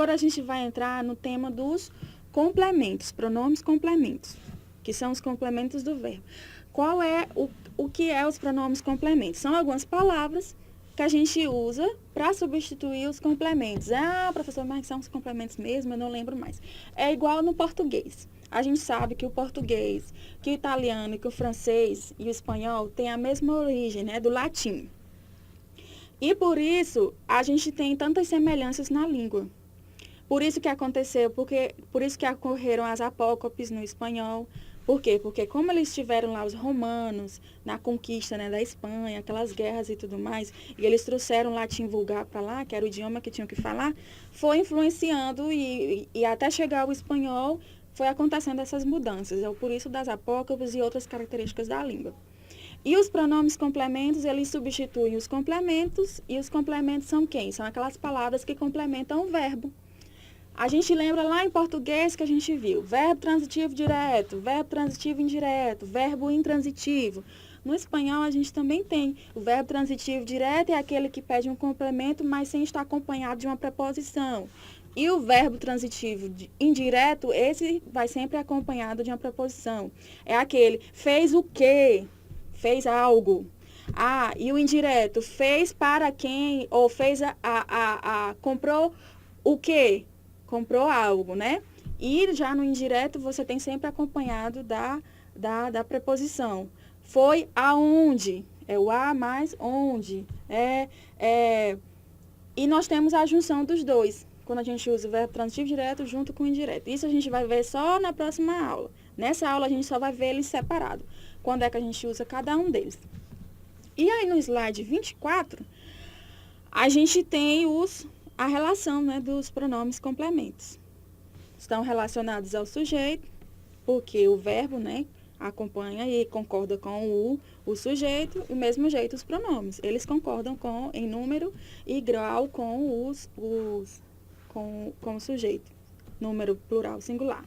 agora a gente vai entrar no tema dos complementos, pronomes complementos, que são os complementos do verbo. Qual é o que é os pronomes complementos? São algumas palavras que a gente usa para substituir os complementos. Ah, professor, mas são os complementos mesmo? Eu não lembro mais. É igual no português. A gente sabe que o português, que o italiano, que o francês e o espanhol têm a mesma origem, né, do latim. E por isso, a gente tem tantas semelhanças na língua. Por isso que aconteceu, por isso que ocorreram as apócopes no espanhol. Por quê? Porque como eles tiveram lá os romanos na conquista, né, da Espanha, aquelas guerras e tudo mais, e eles trouxeram o latim vulgar para lá, que era o idioma que tinham que falar, foi influenciando e até chegar ao espanhol, foi acontecendo essas mudanças. É por isso das apócopes e outras características da língua. E os pronomes complementos, eles substituem os complementos, e os complementos são quem? São aquelas palavras que complementam o verbo. A gente lembra lá em português que a gente viu verbo transitivo direto, verbo transitivo indireto, verbo intransitivo. No espanhol, a gente também tem o verbo transitivo direto, é aquele que pede um complemento, mas sem estar acompanhado de uma preposição. E o verbo transitivo indireto, esse vai sempre acompanhado de uma preposição. É aquele fez o quê? Fez algo. Ah, e o indireto, fez para quem? Ou fez comprou o quê? Comprou algo, né? E já no indireto, você tem sempre acompanhado da preposição. Foi aonde? É o a mais onde. E nós temos a junção dos dois, quando a gente usa o verbo transitivo direto junto com o indireto. Isso a gente vai ver só na próxima aula. Nessa aula, a gente só vai ver eles separados. Quando é que a gente usa cada um deles. E aí, no slide 24, a gente tem a relação, né, dos pronomes complementos. Estão relacionados ao sujeito, porque o verbo, né, acompanha e concorda com o sujeito, e do mesmo jeito os pronomes. Eles concordam em número e grau com com o sujeito. Número plural singular.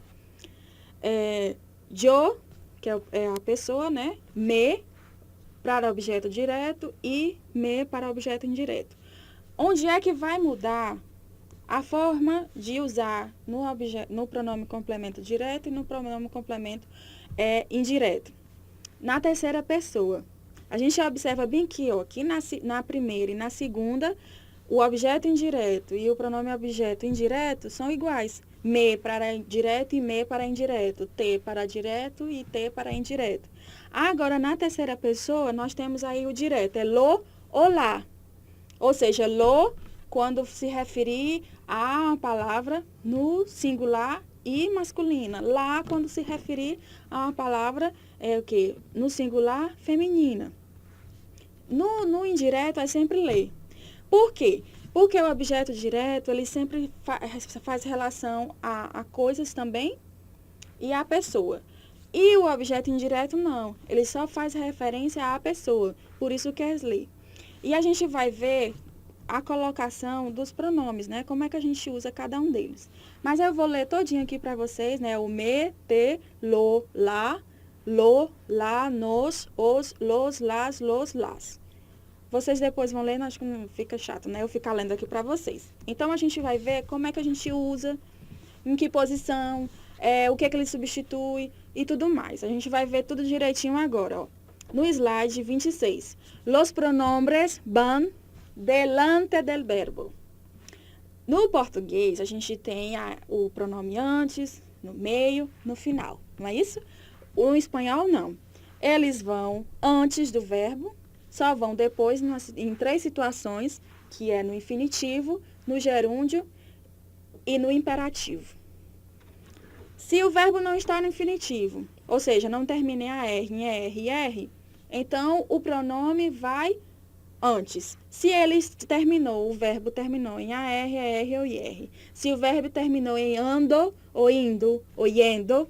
Eu, que é a pessoa, né? Me para objeto direto e me para objeto indireto. Onde é que vai mudar a forma de usar no pronome complemento direto e no pronome complemento indireto? Na terceira pessoa. A gente observa bem que aqui na primeira e na segunda, o objeto indireto e o pronome objeto indireto são iguais. Me para direto e me para indireto. Te para direto e te para indireto. Agora, na terceira pessoa, nós temos aí o direto. É lo ou lá. Ou seja, lo quando se referir a uma palavra no singular e masculina. Lá quando se referir a uma palavra no singular feminina. No indireto é sempre le. Por quê? Porque o objeto direto, ele sempre faz relação a coisas também e à pessoa. E o objeto indireto, não. Ele só faz referência à pessoa. Por isso que é le. E a gente vai ver a colocação dos pronomes, né? Como é que a gente usa cada um deles. Mas eu vou ler todinho aqui para vocês, né? O me, te, lo, lá, nos, os, los, las. Vocês depois vão ler, acho que não fica chato, né? Eu ficar lendo aqui para vocês. Então, a gente vai ver como é que a gente usa, em que posição, o que ele substitui e tudo mais. A gente vai ver tudo direitinho agora, ó. No slide 26. Los pronombres van delante del verbo. No português, a gente tem o pronome antes, no meio, no final. Não é isso? No espanhol, não. Eles vão antes do verbo, só vão depois em 3 situações, que é no infinitivo, no gerúndio e no imperativo. Se o verbo não está no infinitivo, ou seja, não termina em R, então o pronome vai antes. Se o verbo terminou em AR, ER ou IR. Se o verbo terminou em ando, ou indo, ou yendo,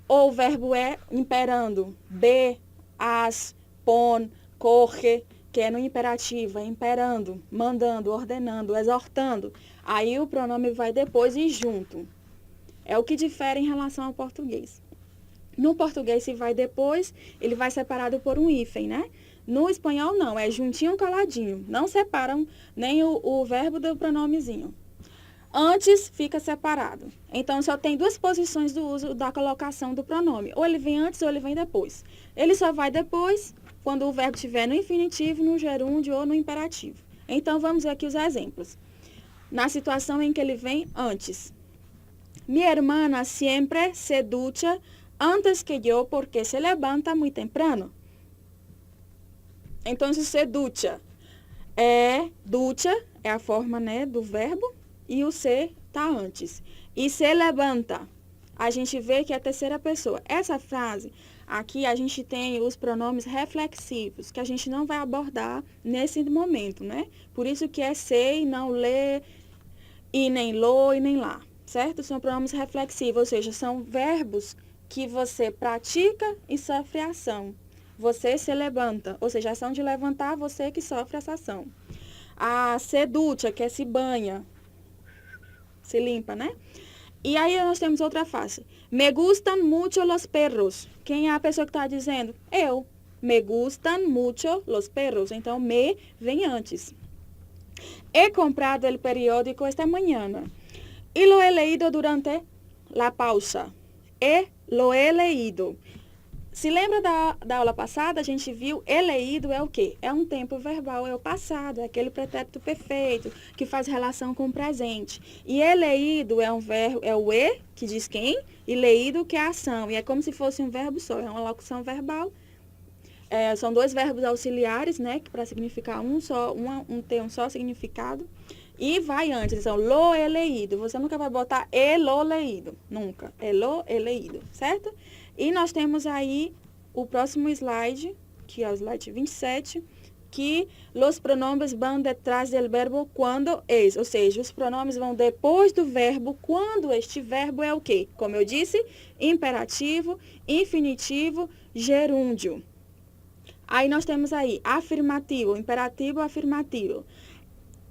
ou o verbo é imperando, be, as, pon, corre, que é no imperativo, é imperando, mandando, ordenando, exortando. Aí o pronome vai depois e junto. É o que difere em relação ao português. No português, se vai depois, ele vai separado por um hífen, né? No espanhol, não, é juntinho coladinho. Não separam nem o verbo do pronomezinho. Antes fica separado. Então, só tem duas posições do uso da colocação do pronome. Ou ele vem antes ou ele vem depois. Ele só vai depois quando o verbo estiver no infinitivo, no gerúndio ou no imperativo. Então, vamos ver aqui os exemplos. Na situação em que ele vem antes. Mi hermana siempre se ducha antes que yo porque se levanta muy temprano. Então, se ducha ducha é a forma, né, do verbo e o se tá antes. E se levanta, a gente vê que é a terceira pessoa. Essa frase, aqui a gente tem os pronomes reflexivos, que a gente não vai abordar nesse momento, né? Por isso que é se e não lê, e nem lo e nem lá, certo? São pronomes reflexivos, ou seja, são verbos que você pratica e sofre a ação. Você se levanta, ou seja, a ação de levantar, você que sofre essa ação. A se ducha, que é se banha, se limpa, né? E aí nós temos outra face. Me gustan mucho los perros. Quem é a pessoa que está dizendo? Eu. Me gustan mucho los perros. Então, me vem antes. He comprado el periódico esta mañana. Y lo he leído durante la pausa. Lo he leído. Se lembra da aula passada, a gente viu leído é o quê? É um tempo verbal, é o passado, é aquele pretérito perfeito que faz relação com o presente. E leído é um verbo, é o que diz quem, e leído que é a ação. E é como se fosse um verbo só, é uma locução verbal. São dois verbos auxiliares, né? Que para significar ter um só significado. E vai antes, então, lo he leído. Você nunca vai botar lo leído, nunca. Lo he leído, certo? E nós temos aí o próximo slide, que é o slide 27, que os pronomes vão detrás do verbo quando es. Ou seja, os pronomes vão depois do verbo quando este verbo é o quê? Como eu disse, imperativo, infinitivo, gerúndio. Aí nós temos aí afirmativo, imperativo, afirmativo.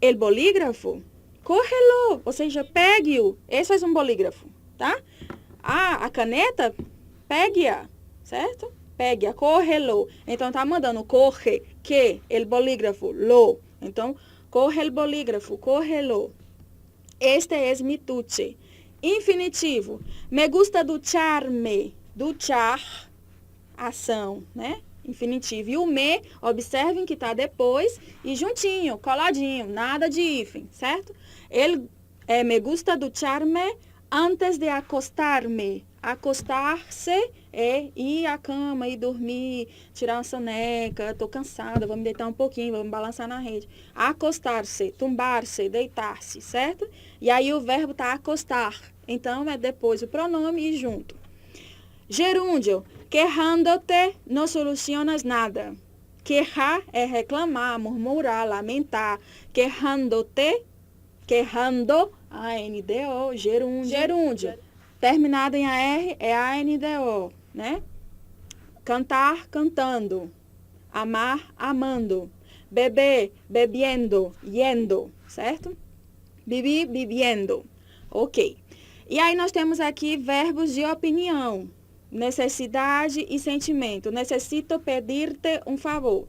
El bolígrafo, cógelo, ou seja, pegue-o. Esse é um bolígrafo, tá? A caneta, pegue-a, certo? Pegue-a, cógelo. Então, tá mandando corre, que, el bolígrafo, lo. Então, corre el bolígrafo, cógelo. Este es mi tuche. Infinitivo, me gusta duchar-me. Duchar, ação, né? Infinitivo. E o me, observem que está depois e juntinho, coladinho, nada de hífen, certo? Ele me gusta duchar-me antes de acostar-me. Acostar-se é ir à cama, ir dormir, tirar uma soneca, estou cansada, vou me deitar um pouquinho, vou me balançar na rede. Acostar-se, tumbar-se, deitar-se, certo? E aí o verbo está acostar. Então, é depois o pronome e junto. Gerúndio. Quejándote no solucionas nada. Quejar é reclamar, murmurar, lamentar. Quejándote, quejando, A-N-D-O, gerúndio. Gerúndio. Terminado em A-R é A-N-D-O, né? Cantar, cantando. Amar, amando. Beber, bebiendo, yendo, certo? Vivir, viviendo. Ok. E aí nós temos aqui verbos de opinião. Necessidade e sentimento. Necessito pedir-te um favor.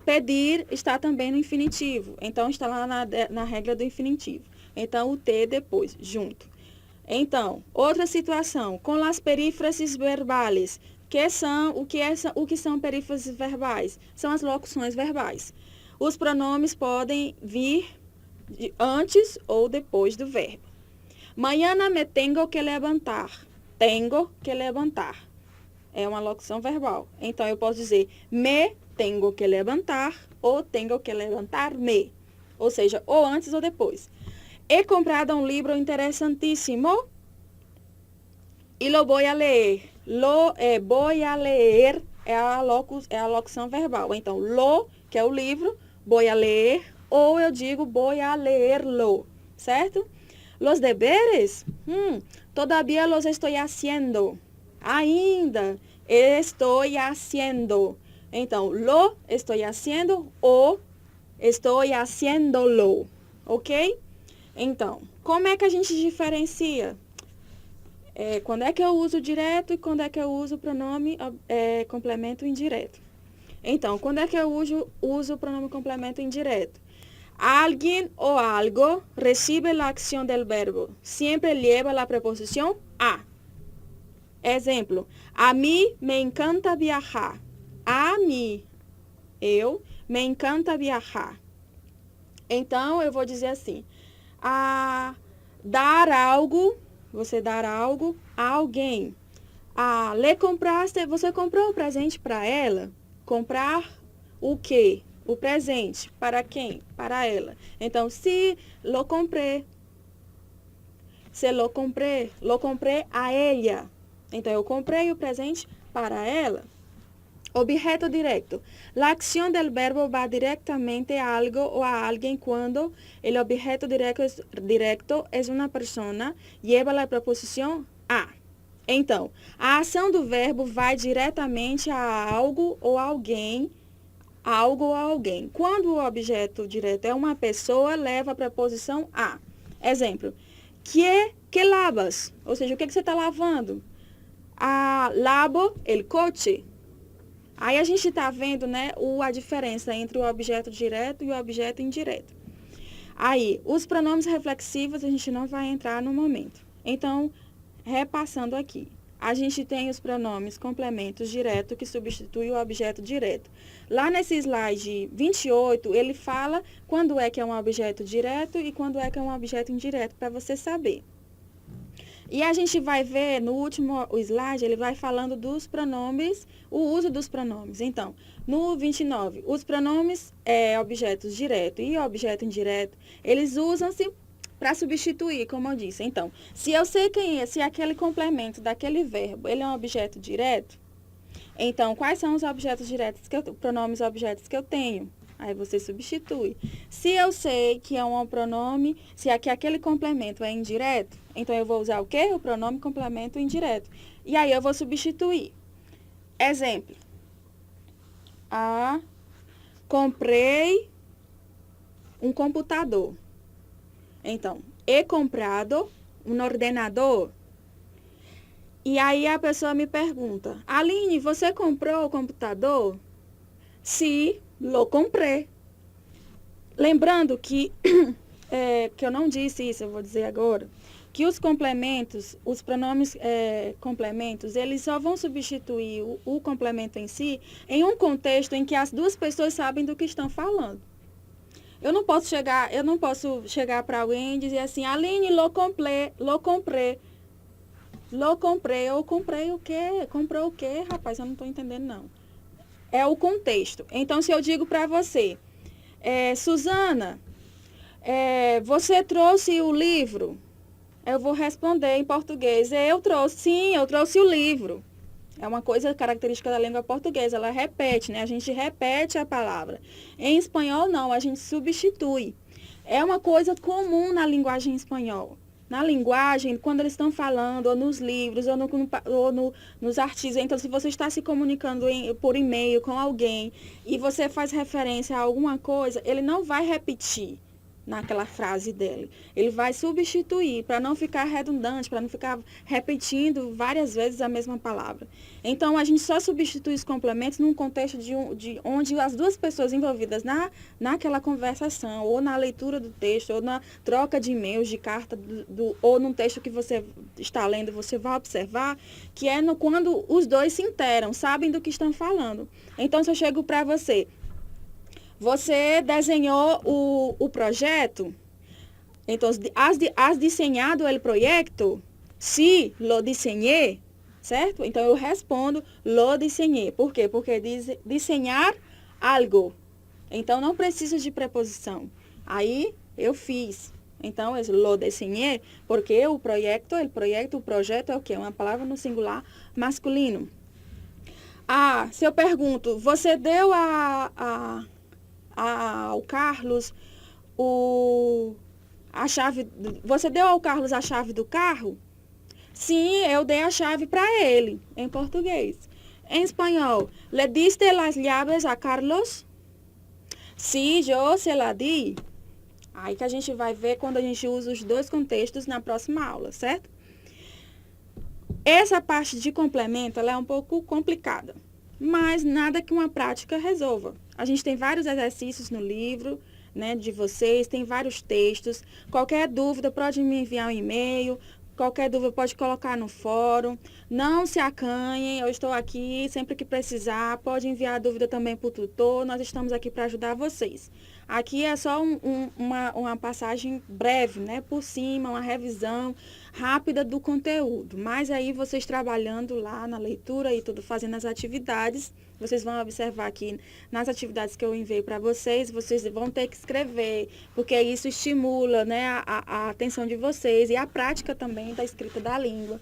Pedir está também no infinitivo. Então, está lá na regra do infinitivo. Então, o te depois, junto. Então, outra situação. Com as perífrases verbais. O que são perífrases verbais? São as locuções verbais. Os pronomes podem vir antes ou depois do verbo. Mañana me tengo que levantar. Tengo que levantar. É uma locução verbal. Então, eu posso dizer me tengo que levantar ou tengo que levantar-me. Ou seja, ou antes ou depois. He comprado um livro interessantíssimo e lo voy a leer. Voy a leer é a locução verbal. Então, lo, que é o livro, voy a leer, ou eu digo voy a leerlo, certo? Los deberes, todavía los estoy haciendo. Ainda estou haciendo. Então, lo estoy haciendo ou estoy haciéndolo. Ok? Então, como é que a gente diferencia? Quando é que eu uso direto e quando é que eu uso o pronome complemento indireto. Então, quando é que eu uso o pronome complemento indireto? Alguien o algo recibe la acción del verbo. Siempre lleva la preposición a. Exemplo, a mim me encanta viajar. A mim, eu, me encanta viajar. Então, eu vou dizer assim, dar algo, você dar algo a alguém. Le compraste, você comprou um presente para ela? Comprar o quê? O presente. Para quem? Para ela. Então, se lo compré. Se lo compré a ella. Então, eu comprei o presente para ela. Objeto directo. La acción del verbo va directamente a algo o a alguien cuando el objeto directo es una persona, lleva la preposición a. Então, a ação do verbo vai diretamente a algo ou alguém, Quando o objeto direto é uma pessoa, leva a preposição a. Exemplo, que lavas? Ou seja, o que você está lavando? Lavo el coche. Aí a gente está vendo, né, a diferença entre o objeto direto e o objeto indireto. Aí, os pronomes reflexivos a gente não vai entrar no momento. Então, repassando aqui. A gente tem os pronomes complementos direto que substitui o objeto direto. Lá nesse slide 28, ele fala quando é que é um objeto direto e quando é que é um objeto indireto, para você saber. E a gente vai ver no último slide, ele vai falando dos pronomes, o uso dos pronomes. Então, no 29, os pronomes objetos direto e objeto indireto, eles usam-se para substituir, como eu disse. Então, se eu sei quem é, se aquele complemento daquele verbo, ele é um objeto direto, então, quais são os objetos diretos, pronomes objetos que eu tenho? Aí você substitui. Se eu sei que é um pronome, se aquele complemento é indireto, então eu vou usar o quê? O pronome complemento indireto. E aí eu vou substituir. Exemplo. Comprei um computador. Então, he comprado um ordenador. E aí a pessoa me pergunta, Aline, você comprou o computador? Sim, lo comprei. Lembrando que, que eu não disse isso, eu vou dizer agora, que os complementos, os pronomes complementos, eles só vão substituir o complemento em si em um contexto em que as duas pessoas sabem do que estão falando. Eu não posso chegar para alguém e dizer assim, Aline, lo comprei. Eu comprei o quê? Comprou o quê? Rapaz, eu não estou entendendo, não. É o contexto. Então, se eu digo para você, Suzana, você trouxe o livro? Eu vou responder em português, eu trouxe o livro. É uma coisa característica da língua portuguesa, ela repete, né? A gente repete a palavra. Em espanhol, não, a gente substitui. É uma coisa comum na linguagem espanhola. Na linguagem, quando eles estão falando, ou nos livros, ou nos artigos, então se você está se comunicando por e-mail com alguém e você faz referência a alguma coisa, ele não vai repetir naquela frase dele. Ele vai substituir para não ficar redundante, para não ficar repetindo várias vezes a mesma palavra. Então, a gente só substitui os complementos num contexto de onde as duas pessoas envolvidas naquela conversação, ou na leitura do texto, ou na troca de e-mails, de carta, ou num texto que você está lendo, você vai observar que é quando os dois se interam, sabem do que estão falando. Então, se eu chego para você, você desenhou o projeto? Então, has diseñado el proyecto? Sí, lo diseñé, certo? Então, eu respondo, lo diseñé. Por quê? Porque desenhar algo. Então, não precisa de preposição. Aí, eu fiz. Então, é lo diseñé, porque o projeto é o quê? Uma palavra no singular masculino. Se eu pergunto, você deu ao Carlos a chave, você deu ao Carlos a chave do carro? Sim, eu dei a chave para ele, em português. Em espanhol, ¿le diste las llaves a Carlos? Sí, yo se la di. Aí que a gente vai ver quando a gente usa os dois contextos na próxima aula, certo? Essa parte de complemento, ela é um pouco complicada, mas nada que uma prática resolva. A gente tem vários exercícios no livro, né, de vocês, tem vários textos. Qualquer dúvida pode me enviar um e-mail, qualquer dúvida pode colocar no fórum. Não se acanhem, eu estou aqui sempre que precisar. Pode enviar dúvida também para o tutor, nós estamos aqui para ajudar vocês. Aqui é só uma passagem breve, né, por cima, uma revisão rápida do conteúdo. Mas aí vocês trabalhando lá na leitura e tudo, fazendo as atividades, vocês vão observar aqui nas atividades que eu enviei para vocês vão ter que escrever, porque isso estimula, né, a atenção de vocês e a prática também da escrita da língua.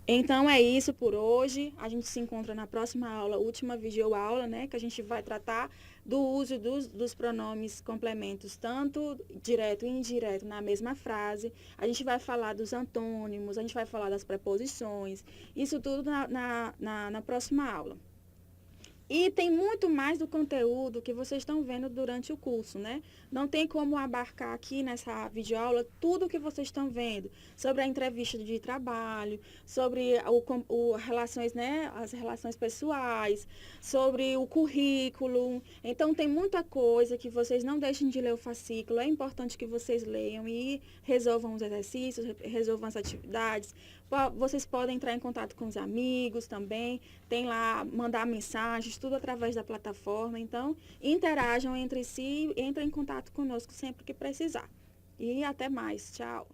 Então é isso por hoje. A gente se encontra na próxima aula, última videoaula, né? Que a gente vai tratar do uso dos pronomes complementos, tanto direto e indireto, na mesma frase. A gente vai falar dos antônimos, a gente vai falar das preposições. Isso tudo na próxima aula. E tem muito mais do conteúdo que vocês estão vendo durante o curso, né? Não tem como abarcar aqui nessa videoaula tudo o que vocês estão vendo sobre a entrevista de trabalho, sobre relações, né? As relações pessoais, sobre o currículo. Então, tem muita coisa que vocês não deixem de ler o fascículo. É importante que vocês leiam e resolvam os exercícios, resolvam as atividades. Vocês podem entrar em contato com os amigos também, tem lá, mandar mensagens, tudo através da plataforma. Então, interajam entre si, entrem em contato conosco sempre que precisar. E até mais. Tchau.